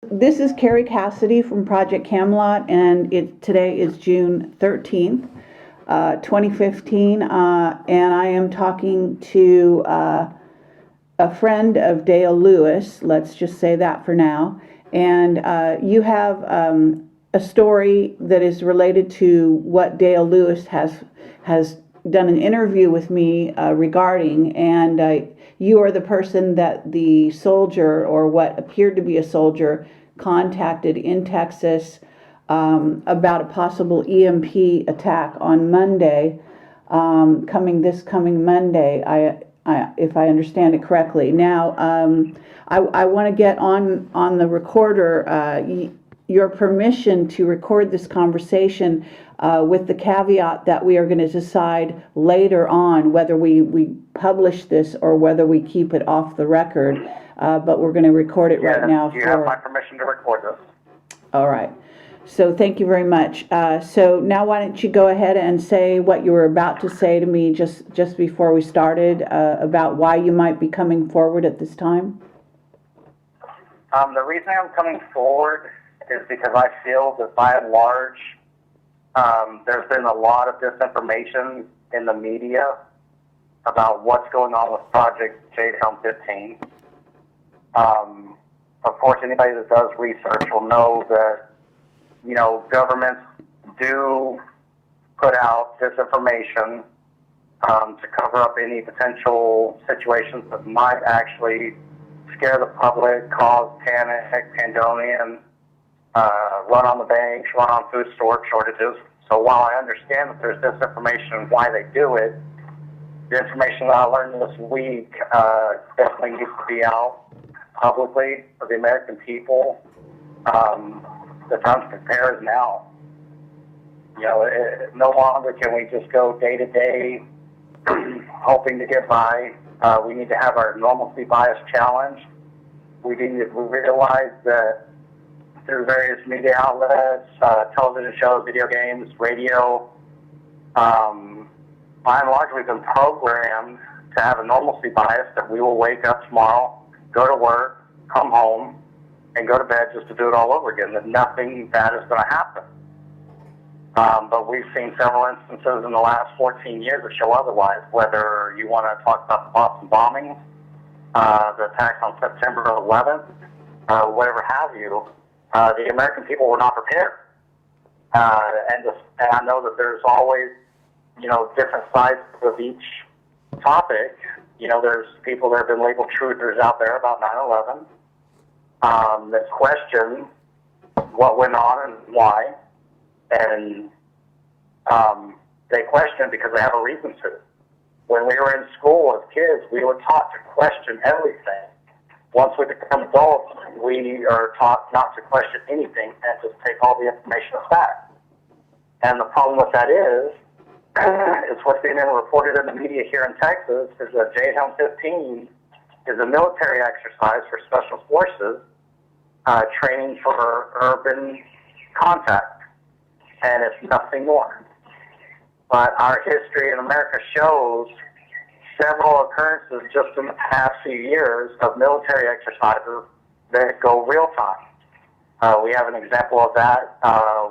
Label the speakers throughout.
Speaker 1: This is Kerry Cassidy from Project Camelot, and today is June 13th, 2015, and I am talking to a friend of Dale Lewis. Let's just say that for now. And you have a story that is related to what Dale Lewis has done an interview with me regarding, and you are the person that the soldier, or what appeared to be a soldier, contacted in Texas about a possible EMP attack on Monday, coming Monday, if I understand it correctly. Now, I want to get on the recorder your permission to record this conversation with the caveat that we are going to decide later on whether we publish this or whether we keep it off the record. But we're going to record it right now.
Speaker 2: You have my permission to record this.
Speaker 1: All right. So thank you very much. So now why don't you go ahead and say what you were about to say to me just before we started about why you might be coming forward at this time?
Speaker 2: The reason I'm coming forward is because I feel that by and large, there's been a lot of disinformation in the media about what's going on with Project Jade Helm 15. Of course, anybody that does research will know that, governments do put out disinformation to cover up any potential situations that might actually scare the public, cause panic, pandemonium, run on the banks, run on food shortages. So while I understand that there's disinformation and why they do it, the information that I learned this week definitely needs to be out publicly for the American people. The time to prepare is now. No longer can we just go day to day hoping to get by. We need to have our normalcy bias challenged. We realize that through various media outlets, television shows, video games, radio, by and large, we've been programmed to have a normalcy bias that we will wake up tomorrow, go to work, come home, and go to bed just to do it all over again, that nothing bad is going to happen. But we've seen several instances in the last 14 years that show otherwise, whether you want to talk about the Boston bombings, the attacks on September 11th, whatever have you. The American people were not prepared. And I know that there's always, different sides of each topic. There's people that have been labeled truthers out there about 9/11 that question what went on and why. And they question because they have a reason to. When we were in school as kids, we were taught to question everything. Once we become adults, we are taught not to question anything and just take all the information as fact. And the problem with that is what's being reported in the media here in Texas is that Jade Helm 15 is a military exercise for special forces training for urban contact, and it's nothing more. But our history in America shows several occurrences just in the past few years of military exercises that go real time. We have an example of that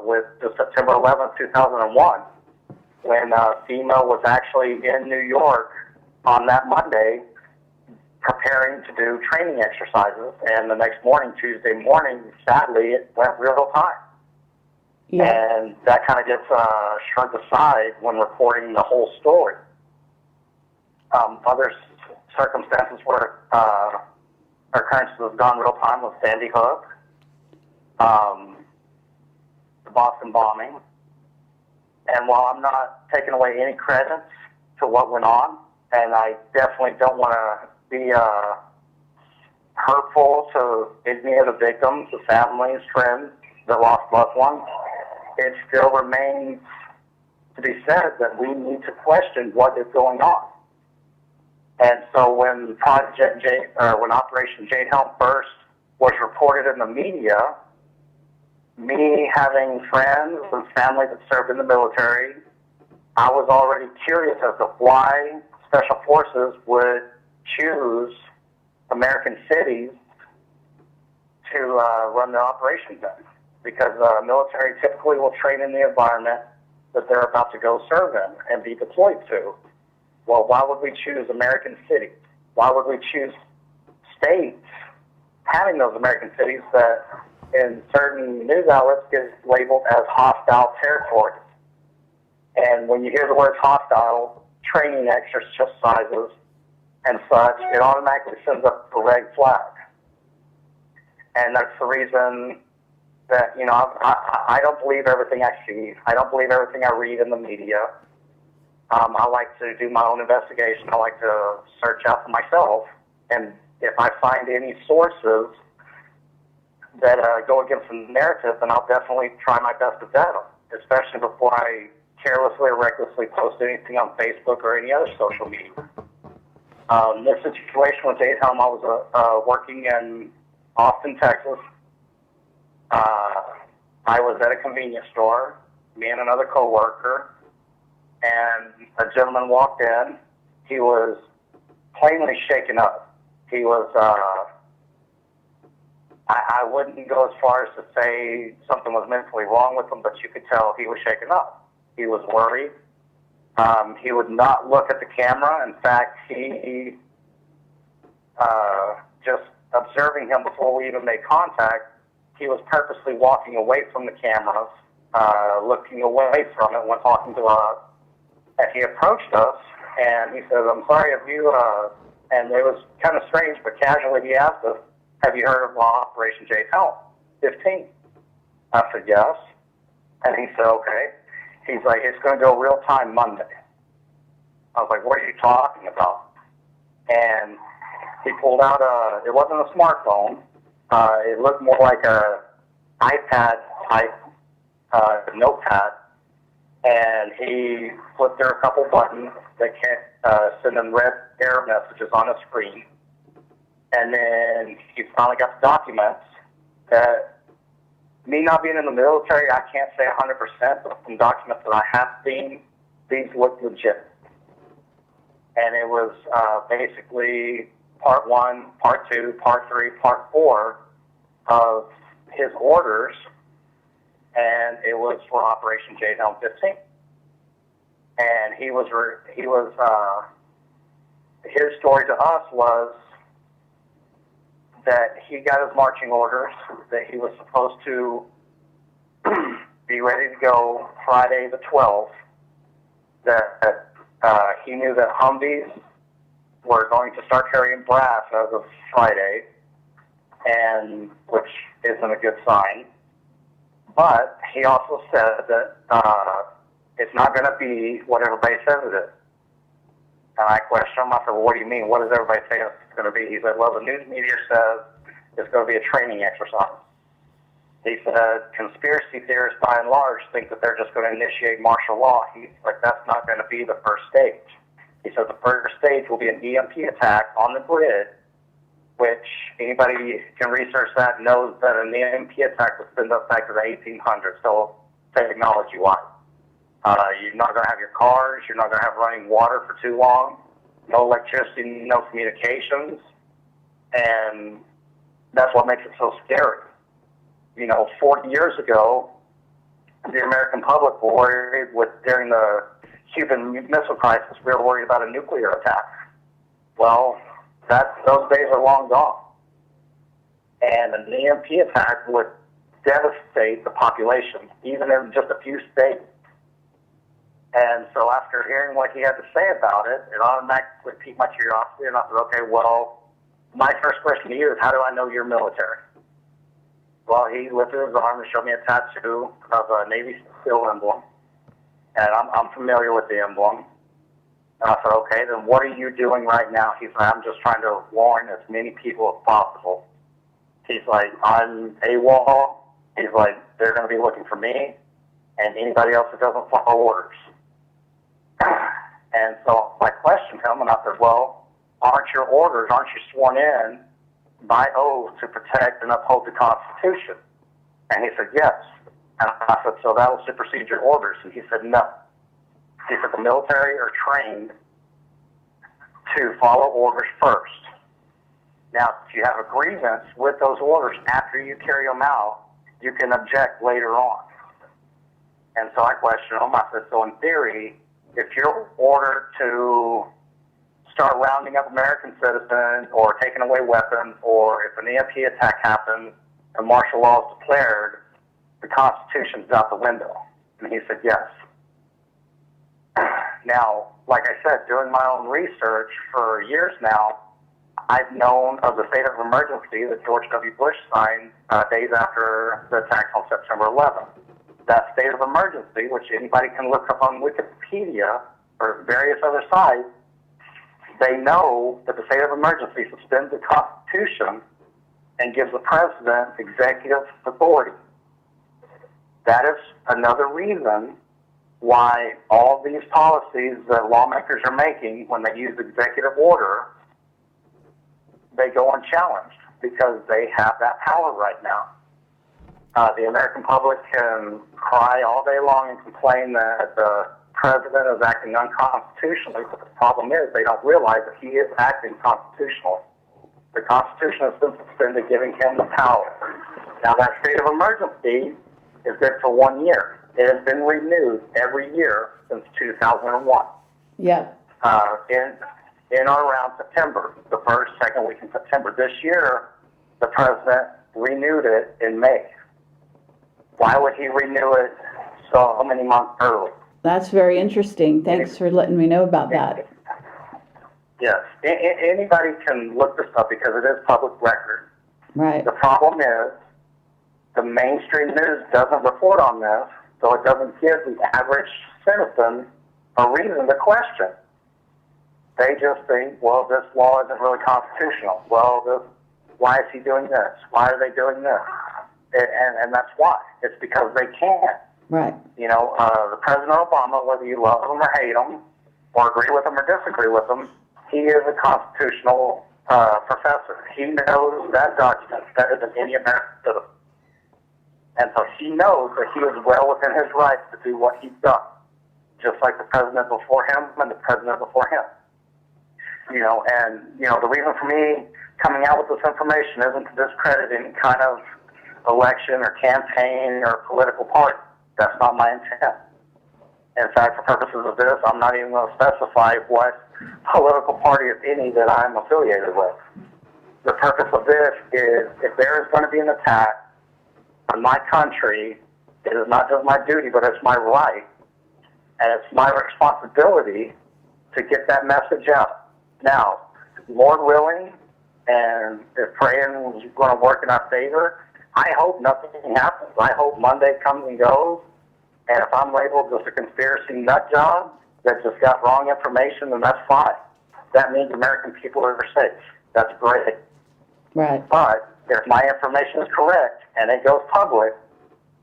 Speaker 2: with the September 11th, 2001, when FEMA was actually in New York on that Monday preparing to do training exercises, and the next morning, Tuesday morning, sadly, it went real time. Yeah. And that kind of gets shrugged aside when reporting the whole story. Other circumstances where occurrences have gone real time with Sandy Hook, the Boston bombing. And while I'm not taking away any credit to what went on, and I definitely don't want to be hurtful to any of the victims, the families, friends that lost loved ones, it still remains to be said that we need to question what is going on. And so when when Operation Jade Helm first was reported in the media, me having friends and family that served in the military, I was already curious as to why Special Forces would choose American cities to run their operations in, because military typically will train in the environment that they're about to go serve in and be deployed to. Well, why would we choose American cities? Why would we choose states having those American cities that in certain news outlets get labeled as hostile territories? And when you hear the words hostile, training exercises and such, it automatically sends up a red flag. And that's the reason that, you know, I don't believe everything I see. I don't believe everything I read in the media. I like to do my own investigation. I like to search out for myself. And if I find any sources that go against the narrative, then I'll definitely try my best to vet them, especially before I carelessly or recklessly post anything on Facebook or any other social media. This situation with Jade Helm, I was working in Austin, Texas. I was at a convenience store, me and another coworker, and a gentleman walked in. He was plainly shaken up. He was, I wouldn't go as far as to say something was mentally wrong with him, but you could tell he was shaken up. He was worried. He would not look at the camera. In fact, he just observing him before we even made contact, he was purposely walking away from the cameras, looking away from it when talking to us. And he approached us, and he said, "I'm sorry, have you," and it was kind of strange, but casually he asked us, "Have you heard of Operation Jade Helm 15? I said, "Yes." And he said, "Okay." He's like, "It's going to go real time Monday." I was like, "What are you talking about?" And he pulled out it wasn't a smartphone. It looked more like a iPad type notepad. And he flipped through a couple buttons that can send him red error messages on a screen. And then he finally got the documents that, me not being in the military, I can't say 100%, but from documents that I have seen, these look legit. And it was basically part 1, part 2, part 3, part 4 of his orders, and it was for Operation Jade Helm 15. And his story to us was that he got his marching orders, that he was supposed to be ready to go Friday the 12th, that he knew that Humvees were going to start carrying brass as of Friday, and which isn't a good sign. But he also said that it's not going to be what everybody says it is. And I questioned him. I said, "Well, what do you mean? What does everybody say it's going to be?" He said, "Well, the news media says it's going to be a training exercise." He said, "Conspiracy theorists, by and large, think that they're just going to initiate martial law." He's like, "That's not going to be the first stage." He said, "The first stage will be an EMP attack on the grid," which anybody can research that knows that an EMP attack was been back to the 1800s, so technology-wise. You're not going to have your cars. You're not going to have running water for too long. No electricity, no communications. And that's what makes it so scary. You know, 40 years ago, the American public worried during the Cuban Missile Crisis, we were worried about a nuclear attack. Well, those days are long gone. And an EMP attack would devastate the population, even in just a few states. And so after hearing what he had to say about it, it automatically piqued my curiosity, and I said, "Okay, well, my first question to you is, how do I know you're military?" Well, he lifted his arm and showed me a tattoo of a Navy SEAL emblem, and I'm familiar with the emblem. And I said, "Okay, then what are you doing right now?" He's like, "I'm just trying to warn as many people as possible." He's like, "I'm AWOL." He's like, "They're going to be looking for me and anybody else that doesn't follow orders." And so I questioned him, and I said, "Well, aren't you sworn in by oath to protect and uphold the Constitution?" And he said, "Yes." And I said, "So that will supersede your orders?" And he said, "No." He said, "The military are trained to follow orders first. Now, if you have a grievance with those orders after you carry them out, you can object later on. And so I questioned him. I said, so in theory, if you're ordered to start rounding up American citizens or taking away weapons, or if an EMP attack happens and martial law is declared, the Constitution's out the window. And he said, yes. Now, like I said, doing my own research for years now, I've known of the state of emergency that George W. Bush signed days after the attacks on September 11th. That state of emergency, which anybody can look up on Wikipedia or various other sites, they know that the state of emergency suspends the Constitution and gives the president executive authority. That is another reason why all these policies that lawmakers are making, when they use executive order, they go unchallenged because they have that power right now. The American public can cry all day long and complain that the president is acting unconstitutionally, but the problem is they don't realize that he is acting constitutional. The Constitution has been suspended, giving him the power. Now, that state of emergency is good for 1 year. It has been renewed every year since 2001.
Speaker 1: Yeah.
Speaker 2: In or around September, the first, second week in September. This year, the president renewed it in May. Why would he renew it so many months early?
Speaker 1: That's very interesting. Thanks for letting me know about that.
Speaker 2: Yes. Anybody can look this up because it is public record.
Speaker 1: Right.
Speaker 2: The problem is the mainstream news doesn't report on this, so it doesn't give the average citizen a reason to question. They just think, well, this law isn't really constitutional. Well, why is he doing this? Why are they doing this? And that's why. It's because they can't.
Speaker 1: Right.
Speaker 2: You know, the President Obama, whether you love him or hate him, or agree with him or disagree with him, he is a constitutional professor. He knows that document better than any American citizen. And so he knows that he is well within his rights to do what he's done, just like the president before him and the president before him. You know, and, you know, the reason for me coming out with this information isn't to discredit any kind of election or campaign or political party. That's not my intent. In fact, for purposes of this, I'm not even going to specify what political party, if any, that I'm affiliated with. The purpose of this is if there is going to be an attack on my country, it is not just my duty, but it's my right, and it's my responsibility to get that message out. Now, Lord willing, and if praying is going to work in our favor, I hope nothing happens. I hope Monday comes and goes, and if I'm labeled just a conspiracy nut job that just got wrong information, then that's fine. That means American people are safe. That's great.
Speaker 1: Right.
Speaker 2: But if my information is correct and it goes public,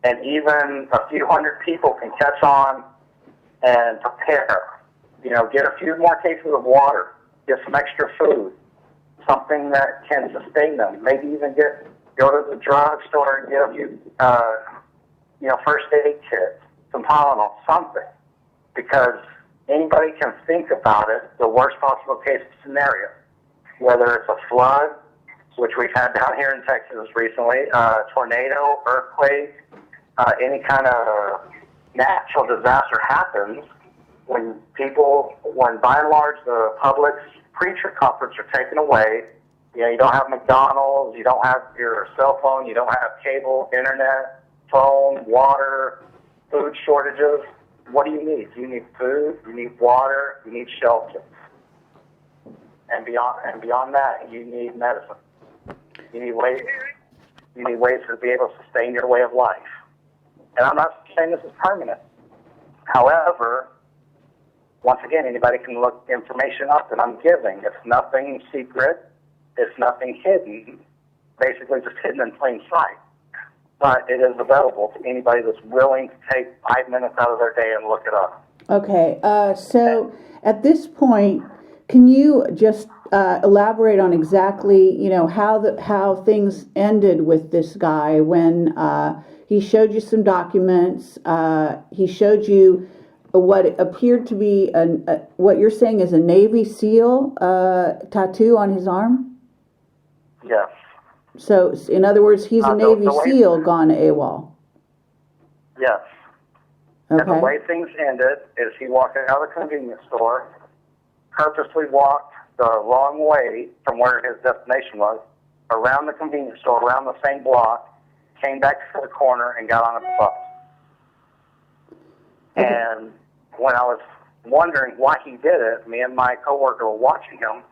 Speaker 2: and even a few hundred people can catch on and prepare, you know, get a few more cases of water, get some extra food, something that can sustain them, maybe even go to the drugstore and get a few, first aid kits, some Tylenol, something, because anybody can think about it, the worst possible case scenario, whether it's a flood, which we've had down here in Texas recently, tornado, earthquake, any kind of natural disaster happens, when by and large the public's preacher comforts are taken away, you know, you don't have McDonald's, you don't have your cell phone, you don't have cable, internet, phone, water, food shortages. What do you need? You need food, you need water, you need shelter. And beyond that, you need medicine. You need ways to be able to sustain your way of life. And I'm not saying this is permanent. However, once again, anybody can look information up that I'm giving. It's nothing secret. It's nothing hidden. Basically just hidden in plain sight. But it is available to anybody that's willing to take 5 minutes out of their day and look it up.
Speaker 1: Okay. So at this point, can you just elaborate on exactly, you know, how things ended with this guy when he showed you some documents, he showed you what appeared to be what you're saying is a Navy SEAL tattoo on his arm?
Speaker 2: Yes.
Speaker 1: So, in other words, he's a
Speaker 2: The
Speaker 1: Navy
Speaker 2: way-
Speaker 1: SEAL gone AWOL.
Speaker 2: Yes. And the
Speaker 1: Okay.
Speaker 2: way things ended is he walked out of the convenience store, purposely walked the wrong way from where his destination was, around the convenience store, around the same block, came back to the corner and got on a bus.
Speaker 1: Okay.
Speaker 2: And when I was wondering why he did it, me and my coworker were watching him,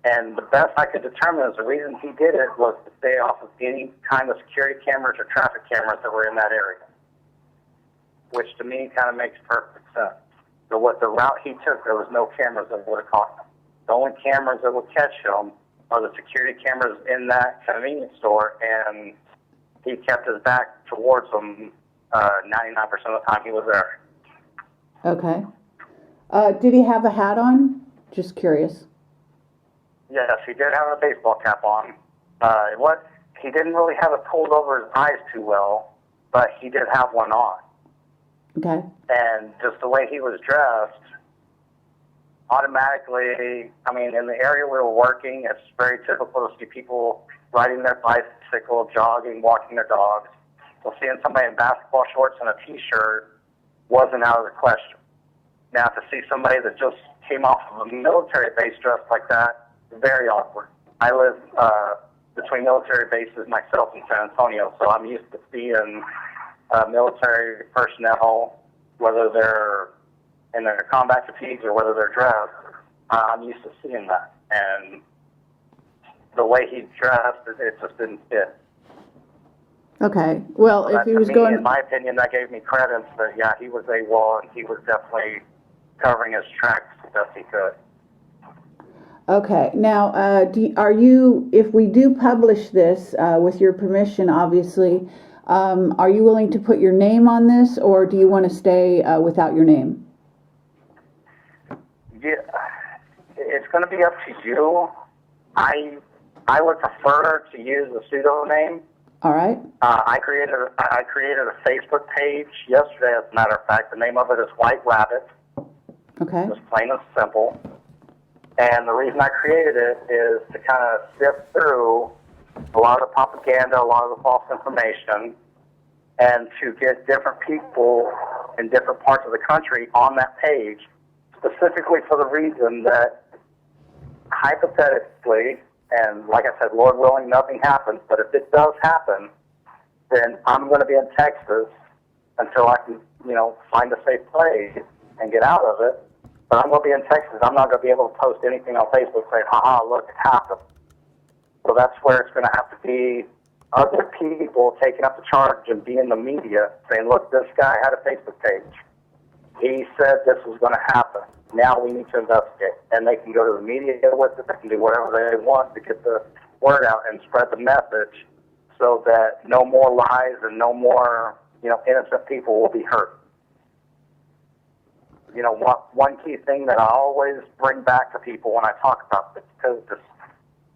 Speaker 2: and the best I could determine is the reason he did it was to stay off of any kind of security cameras or traffic cameras that were in that area, which to me kind of makes perfect sense. So what the route he took, there was no cameras that would have caught him. The only cameras that would catch him are the security cameras in that convenience store, and he kept his back towards them 99% of the time he was there.
Speaker 1: Okay. Did he have a hat on? Just curious.
Speaker 2: Yes, he did have a baseball cap on. He didn't really have it pulled over his eyes too well, but he did have one on.
Speaker 1: Okay.
Speaker 2: And just the way he was dressed, automatically, I mean, in the area we were working, it's very typical to see people riding their bicycle, jogging, walking their dogs. So seeing somebody in basketball shorts and a T-shirt wasn't out of the question. Now, to see somebody that just came off of a military base dressed like that, very awkward. I live between military bases myself in San Antonio, so I'm used to seeing military personnel, whether they're in their combat fatigues or whether they're dressed. I'm used to seeing that. And the way he dressed, it just didn't fit.
Speaker 1: Okay. Well,
Speaker 2: So
Speaker 1: if he
Speaker 2: to
Speaker 1: was
Speaker 2: me,
Speaker 1: going,
Speaker 2: in my opinion, that gave me credence that, yeah, he was AWOL and he was definitely covering his tracks as best he could.
Speaker 1: okay. Now, are you, if we do publish this, with your permission, obviously, are you willing to put your name on this, or do you want to stay without your name?
Speaker 2: Yeah, it's going to be up to you. I would prefer to use a pseudonym.
Speaker 1: All right.
Speaker 2: I created a Facebook page yesterday, as a matter of fact. The name of it is White Rabbit.
Speaker 1: Okay.
Speaker 2: Just plain and simple. And the reason I created it is to kind of sift through a lot of the propaganda, a lot of the false information, and to get different people in different parts of the country on that page, specifically for the reason that hypothetically, and like I said, Lord willing, nothing happens, but if it does happen, then I'm going to be in Texas until I can, find a safe place and get out of it. But I'm going to be in Texas. I'm not going to be able to post anything on Facebook saying, haha, look, it happened. So that's where it's going to have to be other people taking up the charge and being the media saying, look, this guy had a Facebook page. He said this was going to happen. Now we need to investigate. And they can go to the media with it. They can do whatever they want to get the word out and spread the message so that no more lies and no more, innocent people will be hurt. One key thing that I always bring back to people when I talk about this, because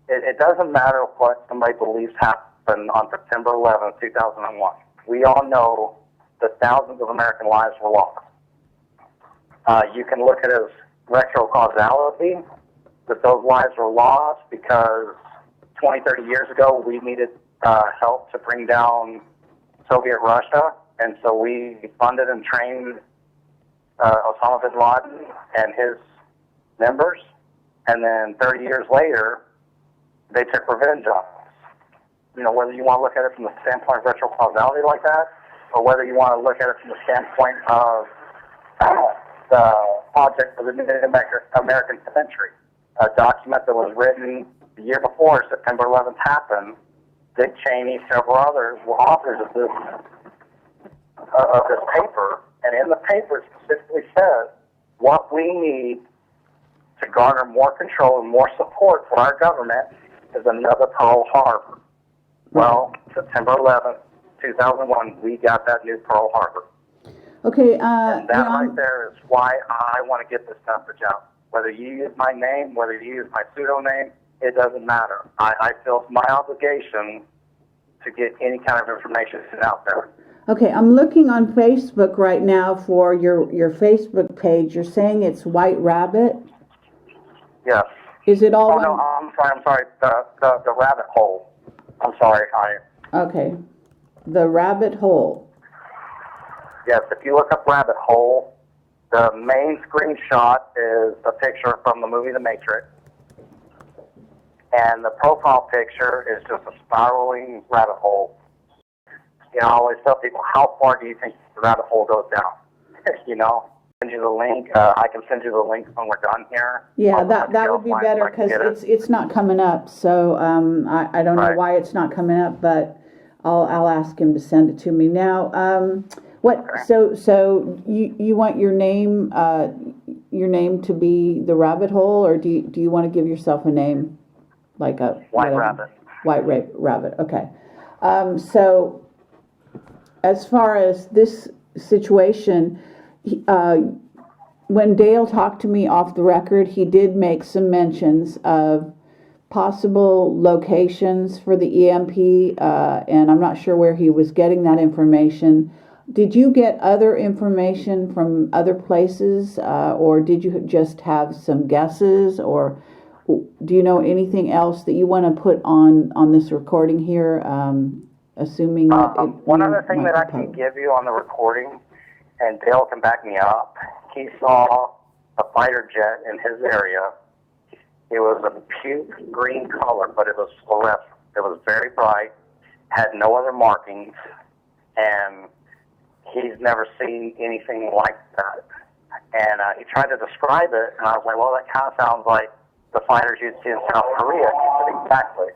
Speaker 2: it doesn't matter what somebody believes happened on September 11th, 2001. We all know that thousands of American lives were lost. You can look at it as retro causality, that those lives were lost because 20, 30 years ago we needed help to bring down Soviet Russia, and so we funded and trained Osama bin Laden and his members, and then 30 years later, they took revenge on us. Whether you want to look at it from the standpoint of retro causality like that, or whether you want to look at it from the standpoint of the Project for the American Century, a document that was written the year before September 11th happened. Dick Cheney, several others were authors of this paper, and in the paper it specifically says what we need to garner more control and more support for our government is another Pearl Harbor. Well, September 11th, 2001, we got that new Pearl Harbor.
Speaker 1: Okay.
Speaker 2: And that right there is why I want to get this message out. Whether you use my name, whether you use my pseudonym, it doesn't matter. I feel it's my obligation to get any kind of information out there.
Speaker 1: Okay, I'm looking on Facebook right now for your Facebook page. You're saying it's White Rabbit?
Speaker 2: Yes.
Speaker 1: Is it all
Speaker 2: Oh,
Speaker 1: one?
Speaker 2: no, I'm I'm sorry, the rabbit hole. I'm sorry,
Speaker 1: Okay. The rabbit hole.
Speaker 2: yes, if you look up rabbit hole, the main screenshot is a picture from the movie The Matrix. And the profile picture is just a spiraling rabbit hole. You know, I always tell people, how far do you think the rabbit hole goes down? You know, send you the link. I can send you the link when we're done here.
Speaker 1: Yeah, that would be better because it's not coming up. So I don't know why it's not coming up, but I'll ask him to send it to me now. So you want your name to be the rabbit hole, or do you want to give yourself a name like a
Speaker 2: White Rabbit?
Speaker 1: White Rabbit. Okay. So as far as this situation, when Dale talked to me off the record, he did make some mentions of possible locations for the EMP, and I'm not sure where he was getting that information. Did you get other information from other places, or did you just have some guesses, or do you know anything else that you want to put on this recording here, assuming that
Speaker 2: one other thing that I can give you on the recording, and Dale can back me up, he saw a fighter jet in his area. It was a puke green color, but it was fluorescent. It was very bright, had no other markings, and he's never seen anything like that. And he tried to describe it, and I was like, well, that kind of sounds like the fighters you'd see in South Korea. He said, exactly.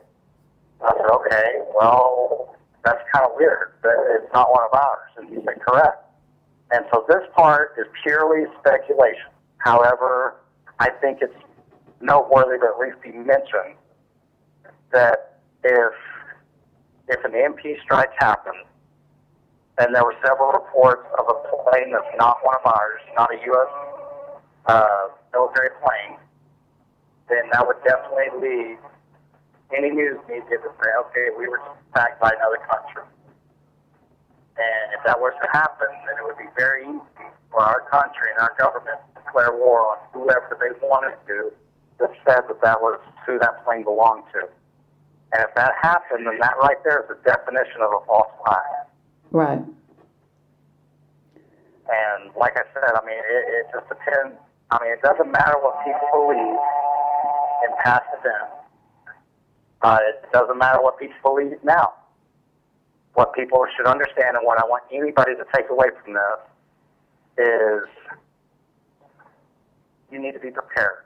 Speaker 2: I said, okay, well, that's kind of weird. It's not one of ours. And he said, correct. And so this part is purely speculation. However, I think it's noteworthy to at least be mentioned that if an MP strike happened, and there were several reports of a plane that's not one of ours, not a U.S. Military plane, then that would definitely lead any news media to say, okay, we were attacked by another country. And if that was to happen, then it would be very easy for our country and our government to declare war on whoever they wanted to that said that was who that plane belonged to. And if that happened, then that right there is the definition of a false flag.
Speaker 1: Right.
Speaker 2: And like I said, I mean, it just depends. I mean, it doesn't matter what people believe in past events. It doesn't matter what people believe now. What people should understand, and what I want anybody to take away from this, is you need to be prepared.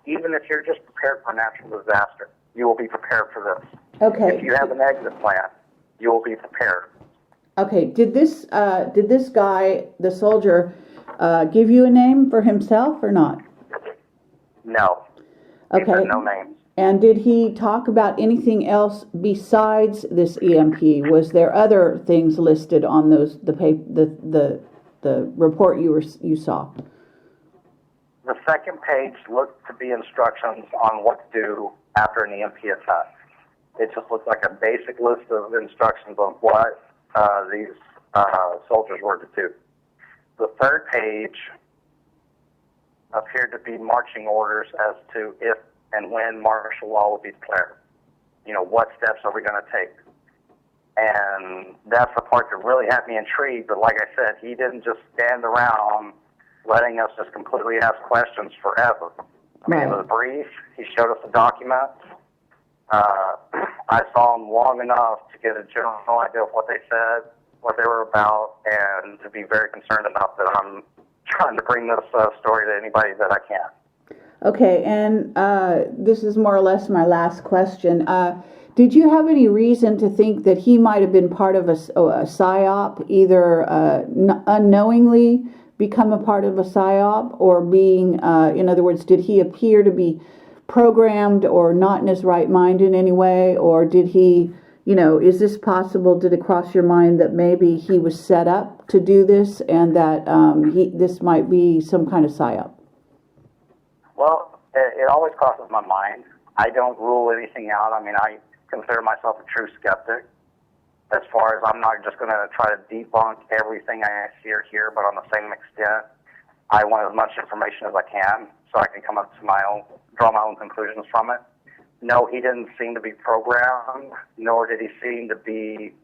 Speaker 2: Even if you're just prepared for a natural disaster, you will be prepared for this.
Speaker 1: Okay.
Speaker 2: If you have an exit plan, you will be prepared.
Speaker 1: Okay. Did this guy, the soldier, give you a name for himself or not?
Speaker 2: No.
Speaker 1: Okay.
Speaker 2: He said no names.
Speaker 1: And did he talk about anything else besides this EMP? Was there other things listed on the report you saw?
Speaker 2: The second page looked to be instructions on what to do after an EMP attack. It just looked like a basic list of instructions on what these soldiers were to do. The third page appeared to be marching orders as to if and when martial law would be declared. You know, what steps are we going to take? And that's the part that really had me intrigued. But like I said, he didn't just stand around letting us just completely ask questions forever. I mean, It was brief. He showed us the documents. I saw him long enough to get a general idea of what they said, what they were about, and to be very concerned enough that I'm trying to bring this story to anybody that I can.
Speaker 1: Okay, and this is more or less my last question. Did you have any reason to think that he might have been part of a PSYOP, either unknowingly become a part of a PSYOP, or being, in other words, did he appear to be programmed or not in his right mind in any way, or did he, is this possible, did it cross your mind that maybe he was set up to do this and that this might be some kind of PSYOP?
Speaker 2: Well, it always crosses my mind. I don't rule anything out. I mean, I consider myself a true skeptic. As far as I'm not just going to try to debunk everything I see or hear, but on the same extent, I want as much information as I can so I can come up to draw my own conclusions from it. no, he didn't seem to be programmed, nor did he seem to be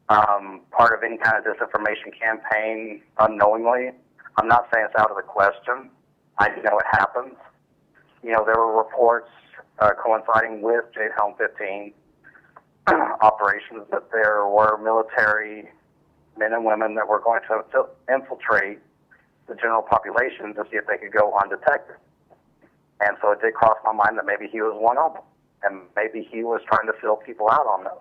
Speaker 2: part of any kind of disinformation campaign unknowingly. I'm not saying it's out of the question. I know it happens. You know, there were reports coinciding with Jade Helm 15 operations that there were military men and women that were going to infiltrate the general population to see if they could go undetected. And so it did cross my mind that maybe he was one of them, and maybe he was trying to fill people out on this.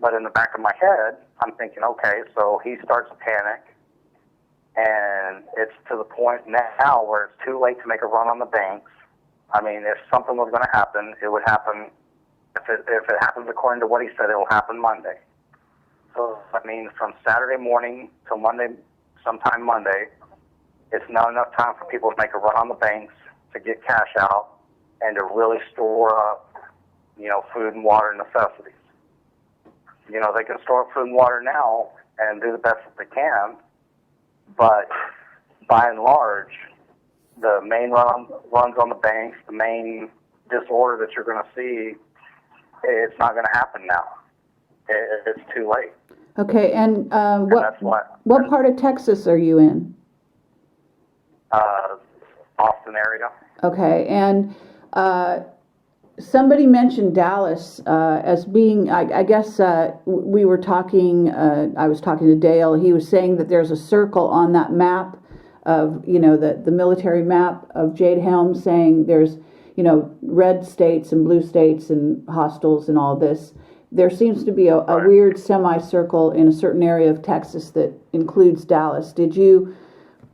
Speaker 2: But in the back of my head, I'm thinking, okay, so he starts to panic, and it's to the point now where it's too late to make a run on the banks. I mean, if something was going to happen, it would happen. If it happens according to what he said, it will happen Monday. So that means from Saturday morning till Monday, sometime Monday, it's not enough time for people to make a run on the banks, to get cash out, and to really store up, you know, food and water necessities. You know, they can store up food and water now and do the best that they can, but by and large, the main runs on the banks, the main disorder that you're going to see, it's not going to happen now. It's too late.
Speaker 1: Okay, and what part of Texas are you in?
Speaker 2: Austin area.
Speaker 1: Okay, and somebody mentioned Dallas as being, I guess we were talking, I was talking to Dale, he was saying that there's a circle on that map of, you know, the military map of Jade Helm, saying there's, you know, red states and blue states and hostiles and all this. There seems to be a weird semicircle in a certain area of Texas that includes Dallas. Did you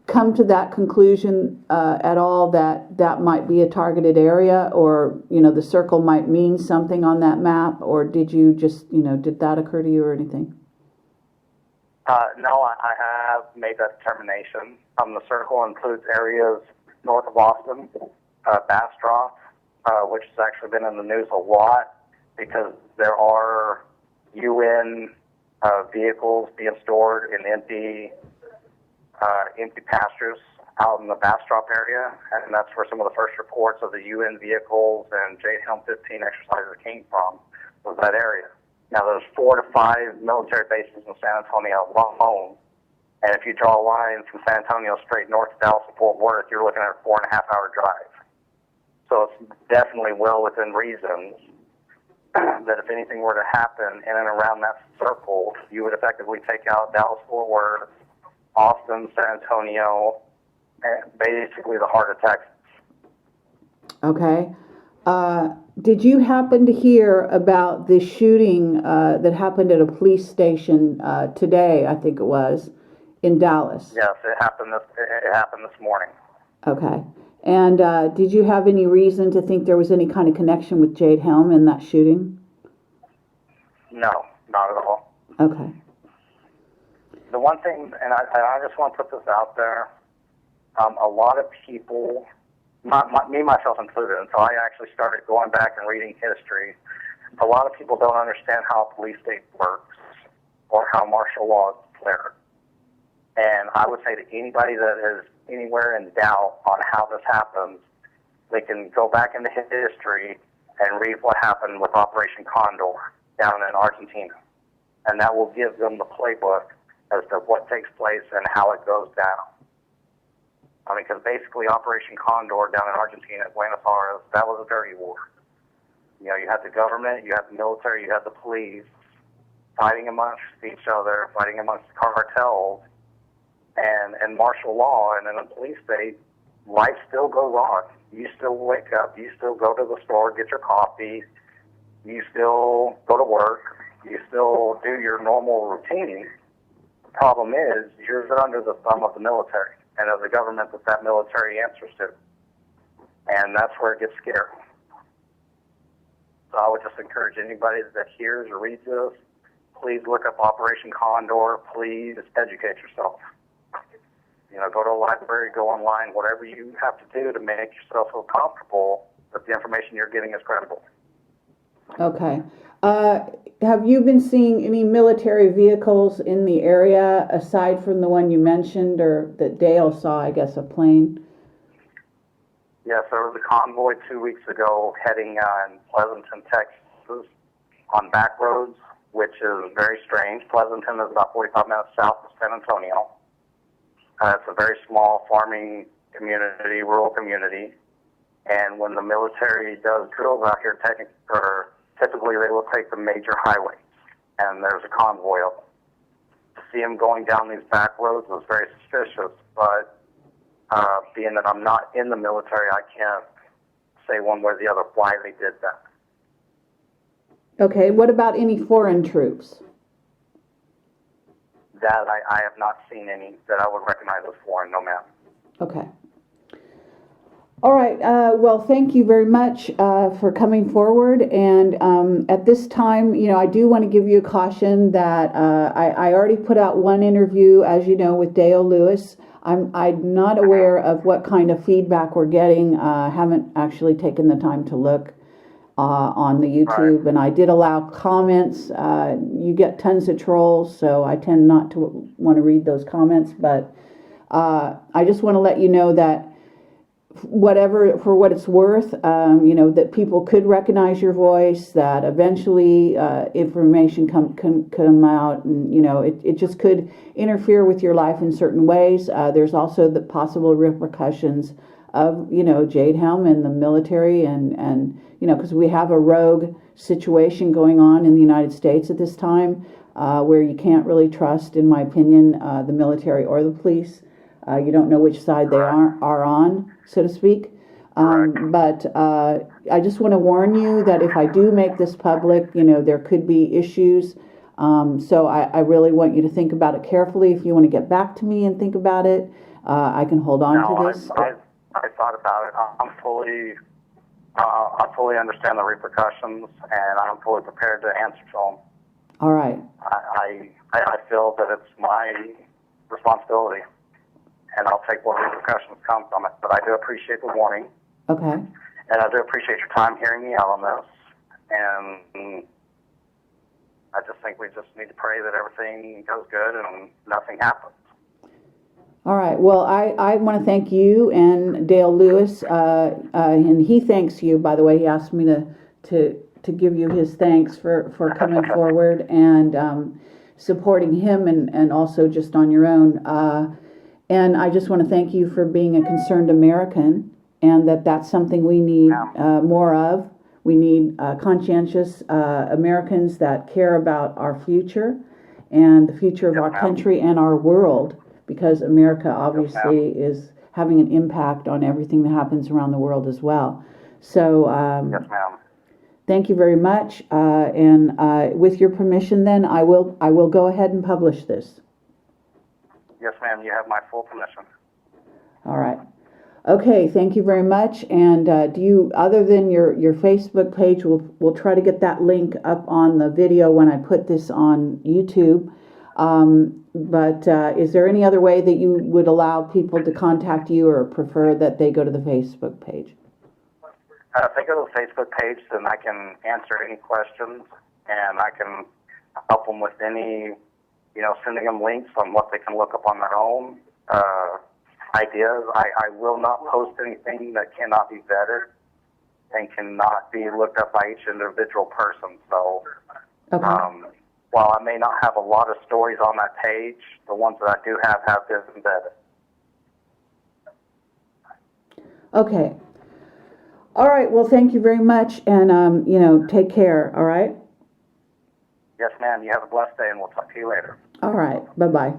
Speaker 1: come to that conclusion at all, that that might be a targeted area, or, you know, the circle might mean something on that map, or did you just, you know, did that occur to you or anything?
Speaker 2: No, I have made that determination. The circle includes areas north of Austin, Bastrop, which has actually been in the news a lot because there are UN vehicles being stored in empty pastures out in the Bastrop area, and that's where some of the first reports of the UN vehicles and Jade Helm 15 exercises came from, was that area. Now, there's 4 to 5 military bases in San Antonio alone, and if you draw a line from San Antonio straight north to Dallas and Fort Worth, you're looking at a 4.5-hour drive. So it's definitely well within reason that if anything were to happen in and around that circle, you would effectively take out Dallas, Fort Worth, Austin, San Antonio, and basically the heart of Texas.
Speaker 1: Okay. Did you happen to hear about the shooting that happened at a police station today, I think it was, in Dallas?
Speaker 2: Yes, it happened this morning.
Speaker 1: Okay. And did you have any reason to think there was any kind of connection with Jade Helm in that shooting?
Speaker 2: No, not at all.
Speaker 1: Okay.
Speaker 2: The one thing, and I just want to put this out there, a lot of people, me, myself included, until I actually started going back and reading history, a lot of people don't understand how a police state works or how martial law is declared. And I would say to anybody that is anywhere in doubt on how this happens, they can go back into history and read what happened with Operation Condor down in Argentina. And that will give them the playbook as to what takes place and how it goes down. I mean, because basically Operation Condor down in Argentina at Buenos Aires, that was a dirty war. You know, you had the government, you had the military, you had the police fighting amongst each other, fighting amongst cartels, and martial law. And in a police state, life still goes on. You still wake up, you still go to the store, get your coffee, you still go to work, you still do your normal routine. The problem is, you're under the thumb of the military and of the government that military answers to. And that's where it gets scary. So I would just encourage anybody that hears or reads this, please look up Operation Condor. Please educate yourself. You know, go to a library, go online, whatever you have to do to make yourself feel comfortable that the information you're getting is credible.
Speaker 1: Okay. Have you been seeing any military vehicles in the area aside from the one you mentioned, or that Dale saw, I guess, a plane?
Speaker 2: Yes, there was a convoy 2 weeks ago heading in Pleasanton, Texas, on back roads, which is very strange. Pleasanton is about 45 minutes south of San Antonio. It's a very small farming community, rural community. And when the military does drills out here, typically they will take the major highways, and there's a convoy of them. To see them going down these back roads was very suspicious, but being that I'm not in the military, I can't say one way or the other why they did that.
Speaker 1: Okay, what about any foreign troops?
Speaker 2: That I have not seen any that I would recognize as foreign, no ma'am.
Speaker 1: Okay. All right, well, thank you very much for coming forward, and at this time, I do want to give you a caution that I already put out one interview, as you know, with Dale Lewis. I'm not aware of what kind of feedback we're getting. Haven't actually taken the time to look on the YouTube,
Speaker 2: Right.
Speaker 1: and I did allow comments. You get tons of trolls, so I tend not to want to read those comments, but I just want to let you know that whatever, for what it's worth, that people could recognize your voice, that eventually information can come out, and it just could interfere with your life in certain ways. There's also the possible repercussions of Jade Helm and the military, and because we have a rogue situation going on in the United States at this time, where you can't really trust, in my opinion, the military or the police. You don't know which side they are on, so to speak. But I just want to warn you that if I do make this public, there could be issues. So I really want you to think about it carefully. If you want to get back to me and think about it, I can hold on to this.
Speaker 2: I thought about it. I fully understand the repercussions, and I'm fully prepared to answer to them.
Speaker 1: All right.
Speaker 2: I feel that it's my responsibility, and I'll take what repercussions come from it. But I do appreciate the warning.
Speaker 1: Okay.
Speaker 2: And I do appreciate your time hearing me out on this. And I just think we just need to pray that everything goes good and nothing happens.
Speaker 1: All right. Well, I want to thank you and Dale Lewis, and he thanks you, by the way. He asked me to give you his thanks for coming forward and supporting him, and also just on your own. And I just want to thank you for being a concerned American, and that's something we need more of. We need conscientious Americans that care about our future and the future of our country and our world, because America obviously is having an impact on everything that happens around the world as well. So
Speaker 2: Yes, ma'am.
Speaker 1: Thank you very much. And with your permission, then I will go ahead and publish this.
Speaker 2: Yes, ma'am. You have my full permission.
Speaker 1: All right. Okay, thank you very much. And do you, other than your Facebook page, we'll try to get that link up on the video when I put this on YouTube. But is there any other way that you would allow people to contact you, or prefer that they go to the Facebook page?
Speaker 2: If they go to the Facebook page, then I can answer any questions, and I can help them with any, sending them links on what they can look up on their own, ideas. I will not post anything that cannot be vetted and cannot be looked up by each individual person. So,
Speaker 1: Okay.
Speaker 2: while I may not have a lot of stories on that page, the ones that I do have been vetted.
Speaker 1: Okay. All right. Well, thank you very much, and take care. All right.
Speaker 2: Yes, ma'am. You have a blessed day, and we'll talk to you later.
Speaker 1: All right. Bye-bye.